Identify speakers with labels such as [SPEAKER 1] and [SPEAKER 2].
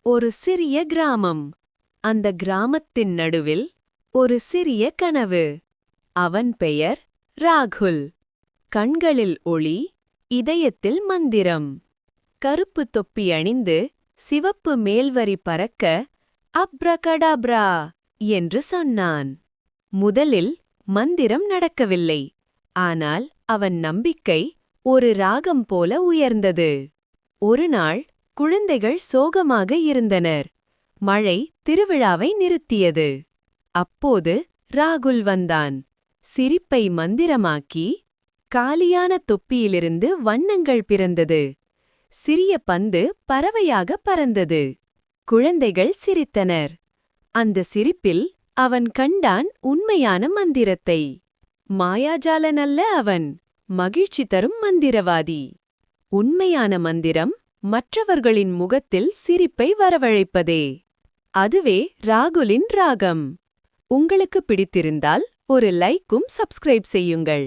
[SPEAKER 1] ஒரு சிறிய கிராமம். அந்த கிராமத்தின் நடுவில் ஒரு சிறிய கனவு. அவன் பெயர் ராகுல். கண்களில் ஒளி, இதயத்தில் மந்திரம். கருப்பு தொப்பி அணிந்து சிவப்பு மேல்வரி பறக்க அப்ரகடாப்ரா என்று சொன்னான். முதலில் மந்திரம் நடக்கவில்லை. ஆனால் அவன் நம்பிக்கை ஒரு ராகம் போல உயர்ந்தது. ஒருநாள் குழந்தைகள் சோகமாக இருந்தனர். மழை திருவிழாவை நிறுத்தியது. அப்போது ராகுல் வந்தான். சிரிப்பை மந்திரமாக்கி காலியான தொப்பியிலிருந்து வண்ணங்கள் பிறந்தது. சிறிய பந்து பறவையாக பறந்தது. குழந்தைகள் சிரித்தனர். அந்த சிரிப்பில் அவன் கண்டான் உண்மையான மந்திரத்தை. மாயாஜாலனல்ல அவன், மகிழ்ச்சி தரும் மந்திரவாதி. உண்மையான மந்திரம் மற்றவர்களின் முகத்தில் சிரிப்பை வரவழைப்பதே. அதுவே ராகுலின் ராகம். உங்களுக்கு பிடித்திருந்தால் ஒரு லைக்கும் சப்ஸ்கிரைப் செய்யுங்கள்.